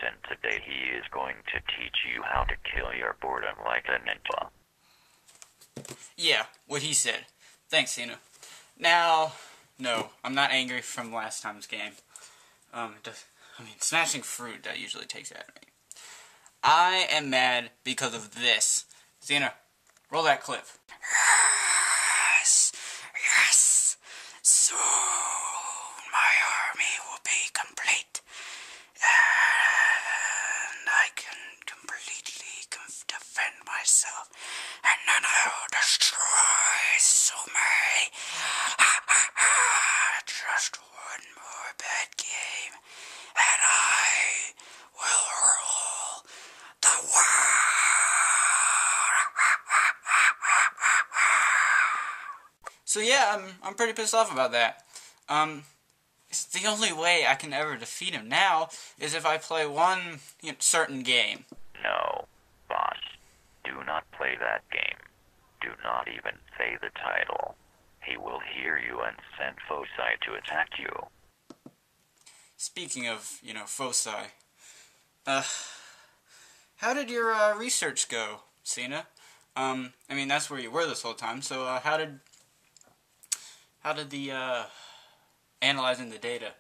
and today he is going to teach you how to kill your boredom like a ninja. Yeah, what he said. Thanks, Cena. Now, no, I'm not angry from last time's game. Smashing fruit, that usually takes it out of me. I am mad because of this. Cena, roll that clip. Yes, yes. Soon my army will be complete, and I can completely defend myself, and then I will destroy Sume. Just one more bad game, and I will rule the world. So yeah, I'm pretty pissed off about that. It's the only way I can ever defeat him now is if I play one certain game. No, boss. Do not play that game. Do not even say the title. He will hear you and send foci to attack you. Speaking of, foci, how did your research go, Cena? That's where you were this whole time, so how did the analyzing the data,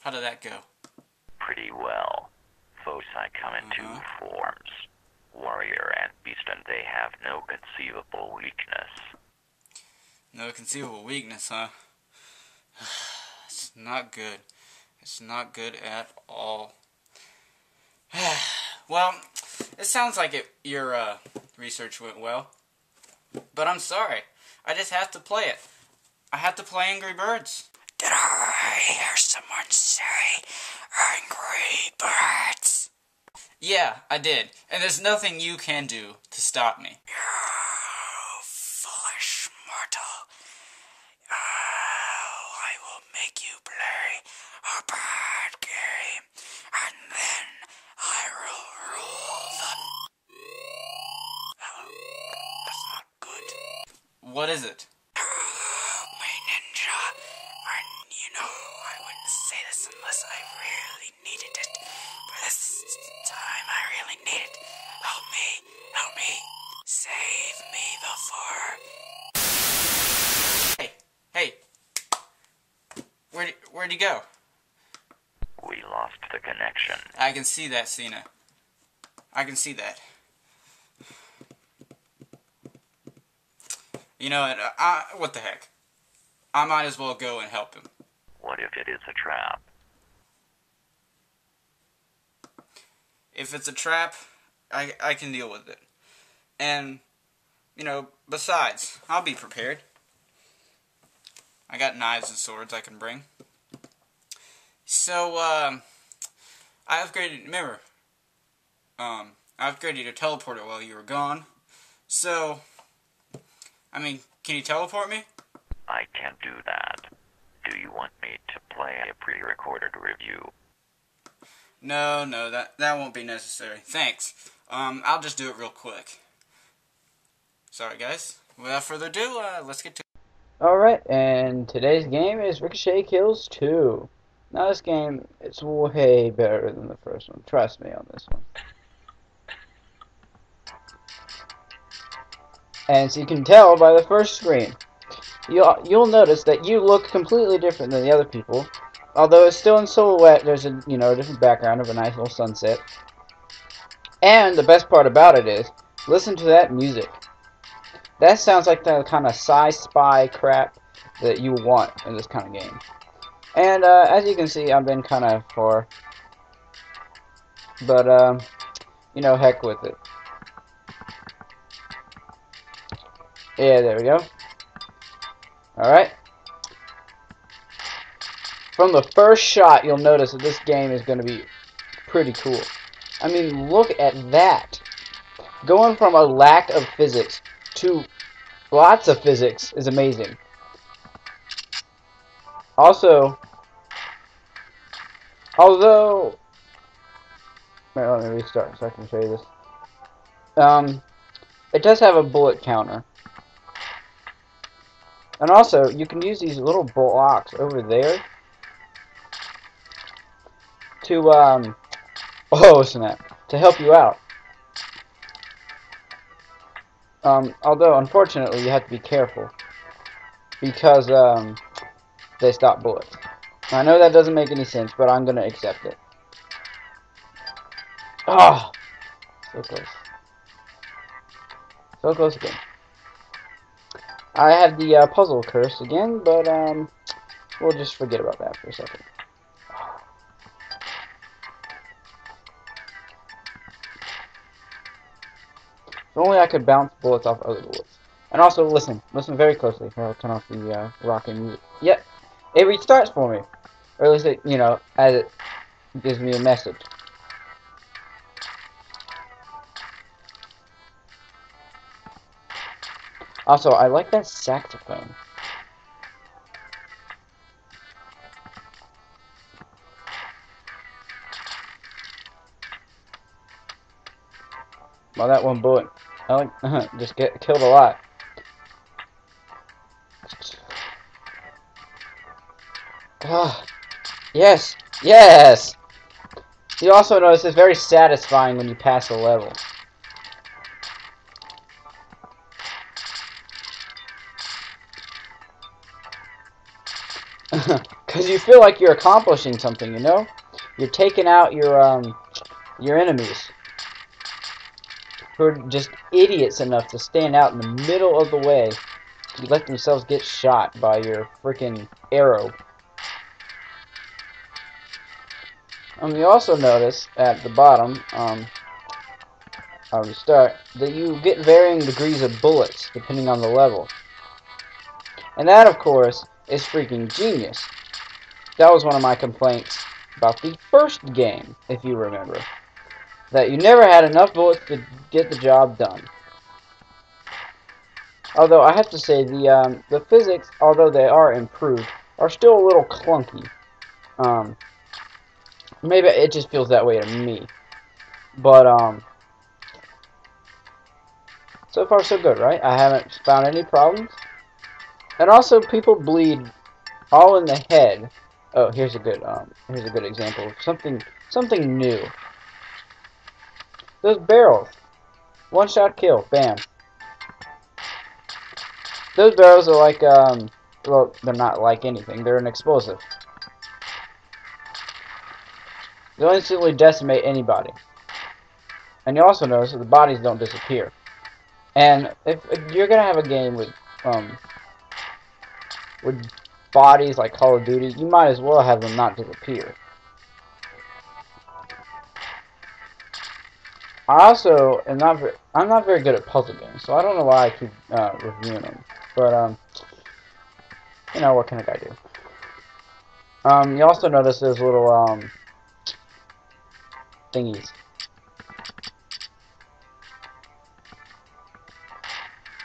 how did that go? Pretty well. Foci come in two forms, warrior and beast, and they have no conceivable weakness. No conceivable weakness, huh? It's not good. It's not good at all. Well, it sounds like your research went well. But I'm sorry. I just have to play it. I have to play Angry Birds. Did I hear someone say Angry Birds? Yeah, I did. And there's nothing you can do to stop me. You foolish mortal. I will make you play a bad game, and then I will rule them. That's not good. What is it? My ninja. And I wouldn't say this unless I really needed it. But this time I really need it. Help me. Save me before. Hey. Where'd he go? We lost the connection. I can see that, Cena. I can see that. You know what? What the heck? I might as well go and help him. What if it is a trap? If it's a trap, I can deal with it. And, besides, I'll be prepared. I got knives and swords I can bring. So, I upgraded, remember, I upgraded your teleporter while you were gone. So, can you teleport me? I can't do that. Do you want me to play a pre-recorded review? No, that won't be necessary. Thanks. I'll just do it real quick. Sorry, guys. Without further ado, let's get to it. Alright, and today's game is Ricochet Kills 2. Now this game, it's way better than the first one. Trust me on this one. And so you can tell by the first screen. You'll notice that you look completely different than the other people. Although it's still in silhouette, there's a different background of a nice little sunset. And the best part about it is, listen to that music. That sounds like the kind of sci-spy crap that you want in this kind of game. And as you can see, I've been kind of far. But heck with it. Yeah, there we go. Alright. From the first shot, you'll notice that this game is going to be pretty cool. Look at that. Going from a lack of physics to lots of physics is amazing. Also, although... Wait, let me restart so I can show you this. It does have a bullet counter. And also, you can use these little blocks over there to Oh, snap. To help you out. Although, unfortunately, you have to be careful. Because, they stop bullets. I know that doesn't make any sense, but I'm gonna accept it. Ah! So close. So close again. I have the puzzle curse again, but we'll just forget about that for a second. If only I could bounce bullets off other bullets. And also, listen very closely. Here, I'll turn off the rocking music. Yep, it restarts for me, or at least it, as it gives me a message. Also, I like that saxophone. Well, that one bullet, I like, just get killed a lot. Ah, yes, yes. You also notice it's very satisfying when you pass a level. Because you feel like you're accomplishing something, you know? You're taking out your enemies, who are just idiots enough to stand out in the middle of the way to let themselves get shot by your freaking arrow. You also notice at the bottom, I'll restart, that you get varying degrees of bullets depending on the level. And that, of course, is freaking genius. That was one of my complaints about the first game, if you remember. That you never had enough bullets to get the job done. Although I have to say the physics, although they are improved, are still a little clunky. Maybe it just feels that way to me. But so far so good, right? I haven't found any problems. And also people bleed all in the head. Oh, here's a good example of something new. Those barrels. One shot kill, bam. Those barrels are like well, they're not like anything. They're an explosive. They'll instantly decimate anybody. And you also notice that the bodies don't disappear. And if you're gonna have a game with bodies like Call of Duty, you might as well have them not disappear. I also am I'm not very good at puzzle games, so I don't know why I keep reviewing them. But what can a guy do? You also notice there's little thingies.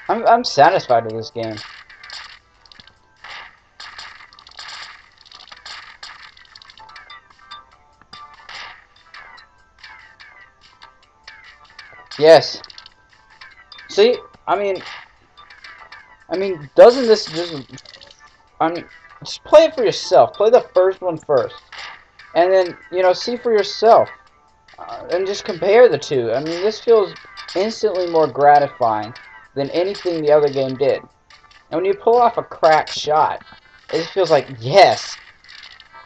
I'm satisfied with this game. Yes. See, doesn't this just? Just play it for yourself. Play the first one first, and then see for yourself, and just compare the two. This feels instantly more gratifying than anything the other game did. And when you pull off a crack shot, it just feels like yes.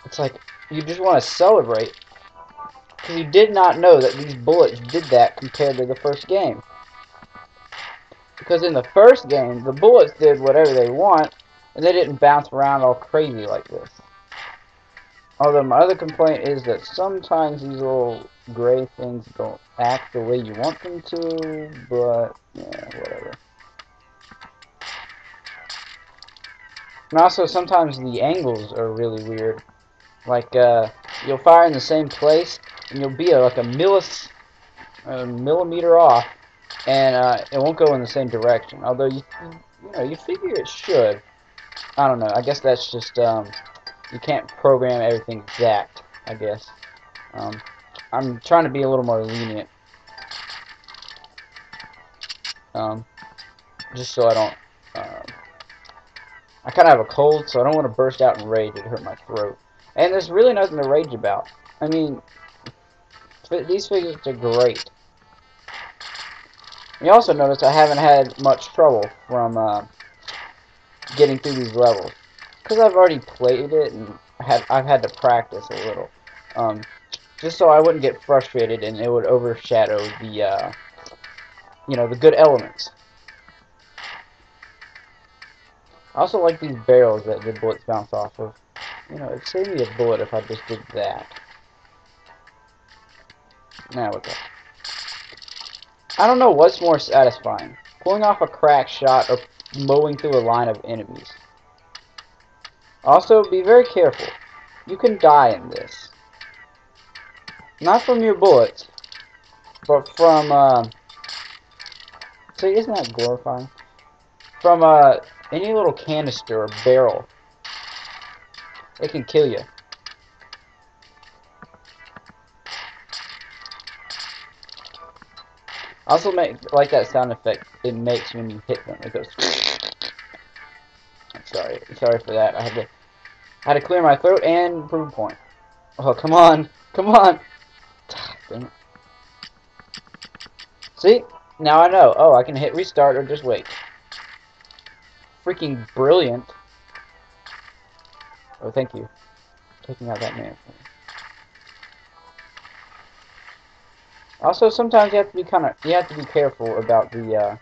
It's like you just want to celebrate because you did not know that these bullets did that compared to the first game. Because in the first game, the bullets did whatever they want, and they didn't bounce around all crazy like this. Although my other complaint is that sometimes these little gray things don't act the way you want them to, but yeah, whatever. And also sometimes the angles are really weird. Like you'll fire in the same place, and you'll be like a millimeter off, and it won't go in the same direction. Although you figure it should. I don't know. I guess that's just you can't program everything exact. I guess I'm trying to be a little more lenient, just so I don't. I kind of have a cold, so I don't want to burst out in rage. It hurt my throat, and there's really nothing to rage about. These physics are great. You also notice I haven't had much trouble from getting through these levels. Because I've already played it and I've had to practice a little. Just so I wouldn't get frustrated and it would overshadow the, the good elements. I also like these barrels that the bullets bounce off of. It'd save me a bullet if I just did that. Now what's that? I don't know what's more satisfying. Pulling off a crack shot or mowing through a line of enemies. Also, be very careful. You can die in this. Not from your bullets, but from, see, isn't that glorifying? From, any little canister or barrel. It can kill you. I also like that sound effect it makes when you hit them. It goes. I'm sorry for that. I had to clear my throat and prove a point. Oh, come on, come on. Dang it. See, now I know. Oh, I can hit restart or just wait. Freaking brilliant. Oh, thank you. Taking out that man. Also, sometimes you have to be careful about the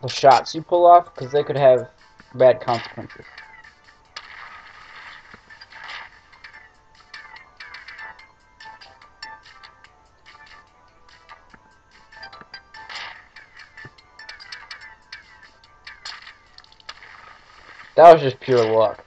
shots you pull off, because they could have bad consequences. That was just pure luck.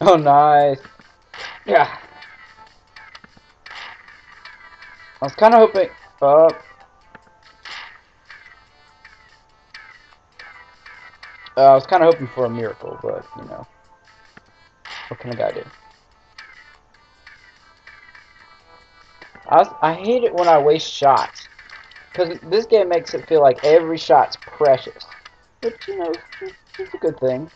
Oh, nice. Yeah. I was kind of hoping. I was kind of hoping for a miracle, but what can a guy do? I hate it when I waste shots, because this game makes it feel like every shot's precious, which it's a good thing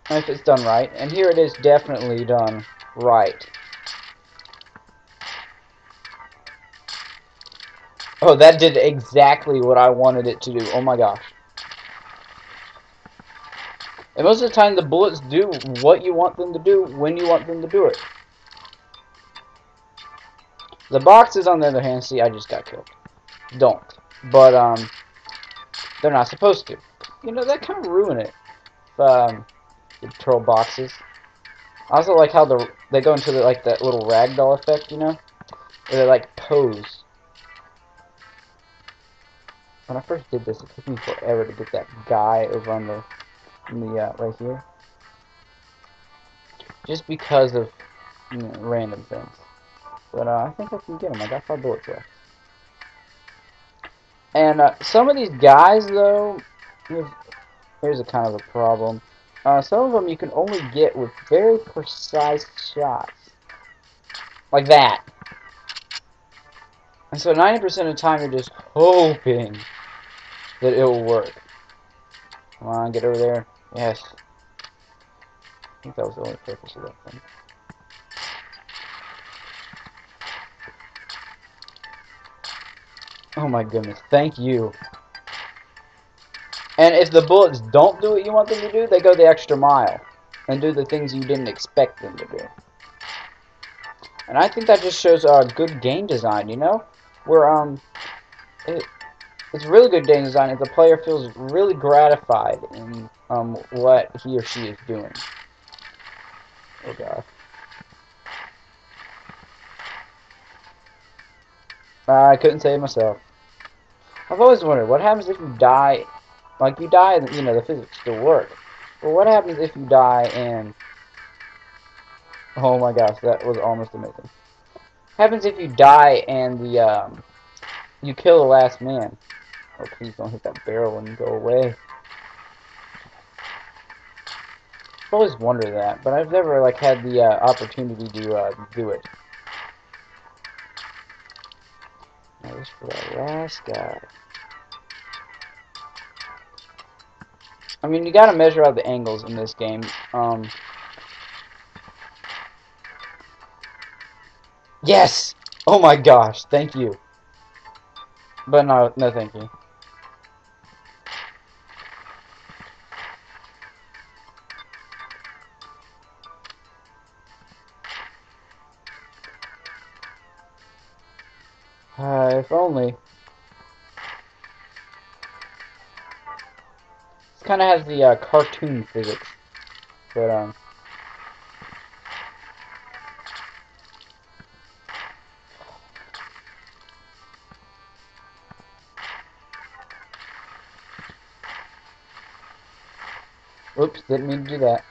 if it's done right. And here it is definitely done right. Oh, that did exactly what I wanted it to do. Oh my gosh. And most of the time, the bullets do what you want them to do when you want them to do it. The boxes, on the other hand, see, I just got killed. Don't. But, they're not supposed to. That kind of ruin it. The troll boxes. I also like how they go into that little ragdoll effect, where they like pose. When I first did this, it took me forever to get that guy over on the right here, just because of random things. But I think I can get him. I got 5 bullets left. And some of these guys, though, here's a kind of a problem. Some of them you can only get with very precise shots. Like that. And so 90% of the time you're just hoping that it will work. Come on, get over there. Yes. I think that was the only purpose of that thing. Oh my goodness, thank you. And if the bullets don't do what you want them to do, they go the extra mile and do the things you didn't expect them to do. And I think that just shows good game design, where it's really good game design if the player feels really gratified in what he or she is doing. Oh god. I couldn't save myself. I've always wondered, what happens if you die? Like, you die and, the physics still work. But what happens if you die and... Oh my gosh, that was almost amazing. What happens if you die and you kill the last man? Oh, please don't hit that barrel and go away. I've always wondered that, but I've never, had the opportunity to do it. Just for that last guy. I mean, you gotta measure out the angles in this game. Yes! Oh my gosh, thank you. But no, thank you. If only. This kind of has the cartoon physics, but oops, didn't mean to do that.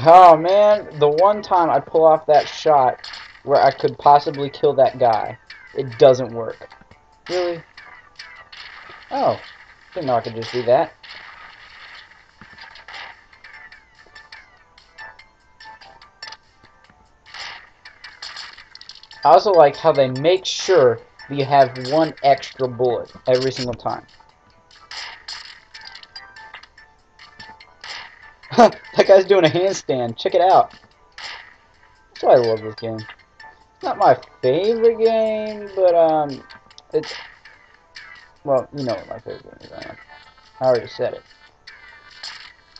Oh man, the one time I pull off that shot where I could possibly kill that guy, it doesn't work. Really? Oh, didn't know I could just do that. I also like how they make sure that you have one extra bullet every single time. That guy's doing a handstand. Check it out. That's why I love this game. It's not my favorite game, but it's, well, you know what my favorite game is. I already said it.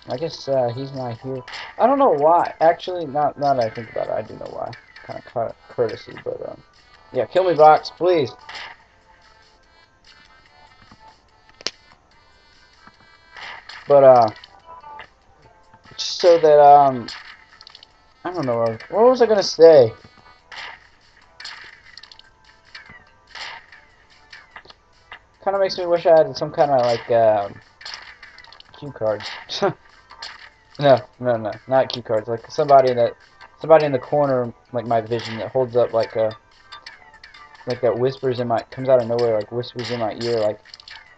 I guess he's not here. I don't know why. Actually, now that I think about it, I do know why. Kind of courtesy, but yeah, kill me, box, please. But just so that I don't know. What was I gonna say? Kind of makes me wish I had some kind of like cue cards. No, not cue cards. Like somebody in the corner, like my vision, that holds up like that whispers in my, comes out of nowhere, like whispers in my ear, like,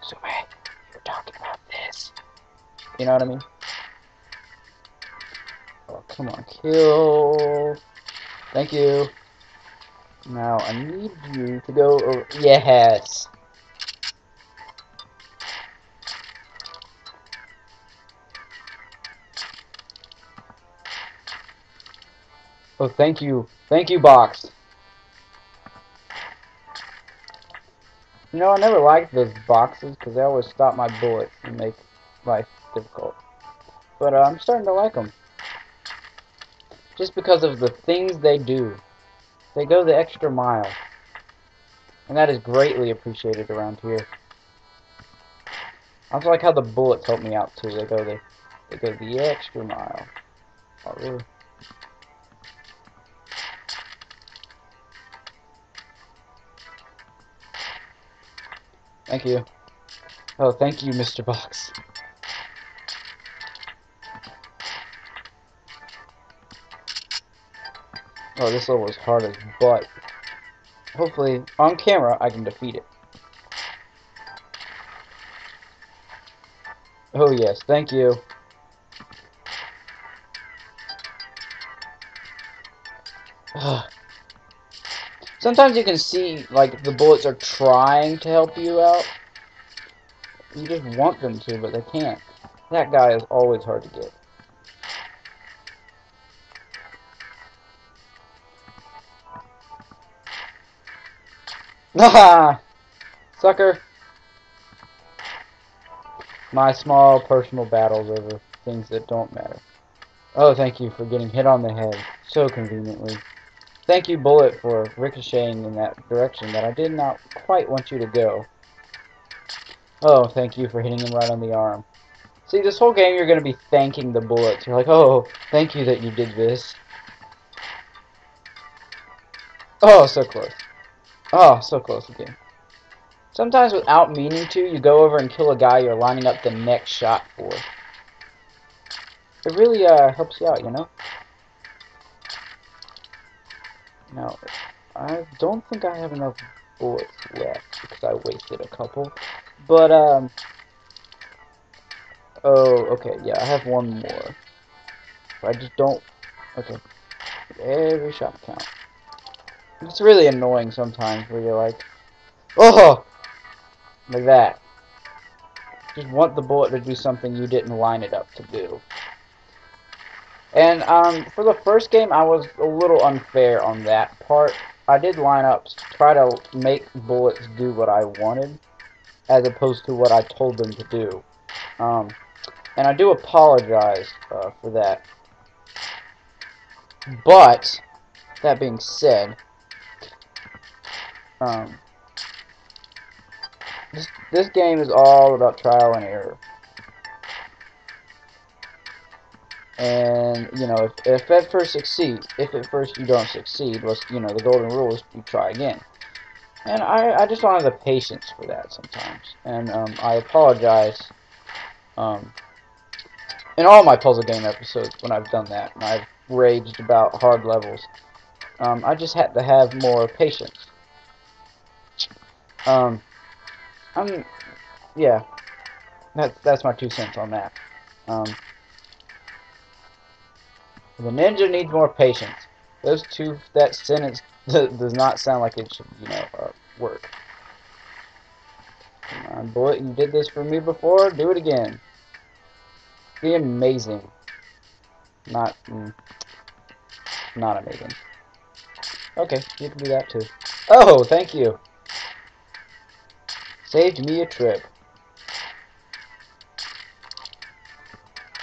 so hey, you're talking about this. You know what I mean? Oh, come on, kill. Thank you. Now I need you to go over. Yes. Oh, thank you. Thank you, box. You know, I never liked those boxes because they always stop my bullets and make life difficult. But I'm starting to like them. Just because of the things they do. They go the extra mile. And that is greatly appreciated around here. I also like how the bullets help me out too. They go the extra mile. Oh, really? Thank you. Oh, thank you, Mr. Box. Oh, this level is hard as butt. Hopefully, on camera, I can defeat it. Oh, yes. Thank you. Sometimes you can see, like, the bullets are trying to help you out. You just want them to, but they can't. That guy is always hard to get. Haha! Sucker! My small personal battles over things that don't matter. Oh, thank you for getting hit on the head so conveniently. Thank you, Bullet, for ricocheting in that direction that I did not quite want you to go. Oh, thank you for hitting him right on the arm. See, this whole game you're going to be thanking the bullets. You're like, oh, thank you that you did this. Oh, so close. Oh, so close again. Sometimes without meaning to, you go over and kill a guy you're lining up the next shot for. It really helps you out, you know? Now, I don't think I have enough bullets left because I wasted a couple. But, oh, okay, yeah, I have one more. I just don't, okay, every shot count. It's really annoying sometimes where you're like, oh, like that. Just want the bullet to do something you didn't line it up to do. And for the first game, I was a little unfair on that part. I did line up, try to make bullets do what I wanted, as opposed to what I told them to do. And I do apologize for that. But that being said, um, this game is all about trial and error. And you know, if at first succeed, if at first you don't succeed, what's the golden rule is you try again. And I just don't have the patience for that sometimes. And I apologize um, in all my puzzle game episodes when I've done that, and I've raged about hard levels. I just had to have more patience. Um, I'm yeah, that's my 2 cents on that. Um, the ninja needs more patience. That sentence does not sound like it should work. Come on, bullet, you did this for me before. Do it again. Be amazing. Not not amazing. Okay, you can do that too. Oh, thank you. Saved me a trip.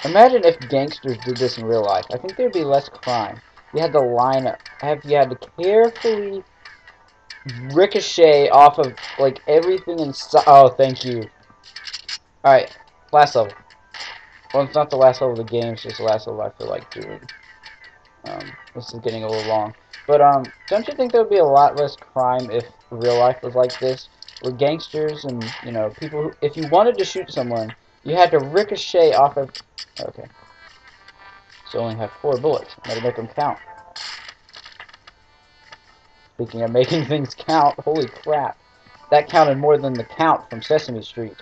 Imagine if gangsters did this in real life. I think there'd be less crime. You had to line up. You had to carefully ricochet off of like everything inside. Oh, thank you. All right, last level. Well, it's not the last level of the game. It's just the last level I feel like doing. This is getting a little long. But don't you think there would be a lot less crime if real life was like this? Where gangsters and people who, if you wanted to shoot someone, you had to ricochet off of. Okay, so only have 4 bullets. Gotta make them count. Speaking of making things count, holy crap, that counted more than the count from Sesame Street.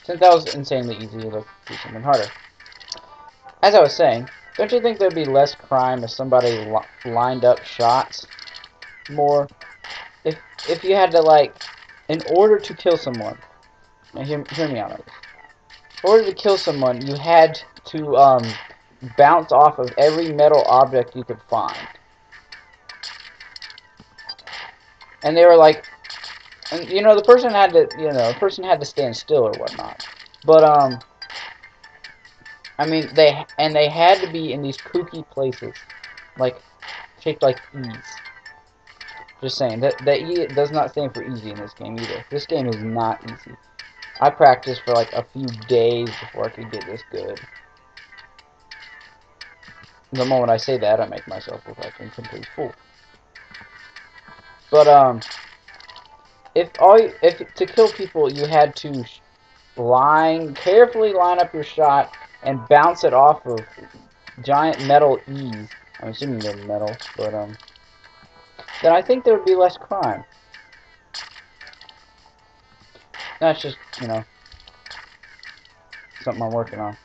Since that was insanely easy, let's do something harder. As I was saying, don't you think there'd be less crime if somebody lined up shots more? If if you had to in order to kill someone, now hear me out on this. In order to kill someone, you had to bounce off of every metal object you could find, and they were like, and the person had to, the person had to stand still or whatnot, but I mean they had to be in these kooky places, like shaped like E's. Just saying that E does not stand for easy in this game either. This game is not easy. I practiced for like a few days before I could get this good. The moment I say that, I make myself look like a complete fool. But if to kill people you had to carefully line up your shot and bounce it off of giant metal E's. I'm assuming they're metal, but then I think there would be less crime. That's just something I'm working on.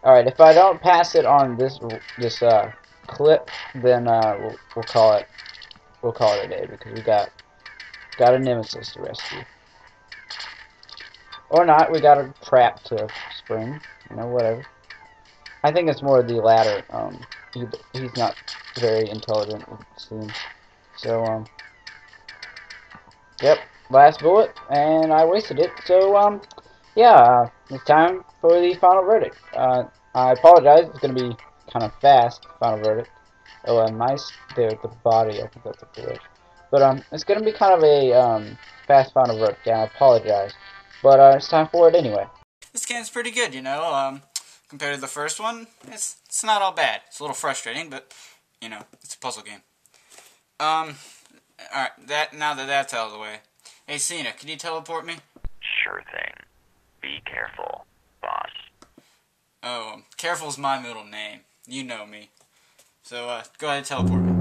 All right, if I don't pass it on this clip, then we'll call it a day because we got a nemesis to rescue, or not. We got a trap to spring. Whatever. I think it's more the latter. He's not very intelligent, it seems. So yep, last bullet, and I wasted it. So yeah, it's time for the final verdict. I apologize. It's gonna be kind of fast. Final verdict. Oh, a nice there at the body. I think that's a glitch. But it's gonna be kind of a fast final verdict. Yeah, I apologize. But it's time for it anyway. This game's pretty good, compared to the first one. It's not all bad. It's a little frustrating, but it's a puzzle game. Alright, now that that's out of the way. Hey, Cena, can you teleport me? Sure thing. Be careful, boss. Oh, careful's my middle name. You know me. So, go ahead and teleport me.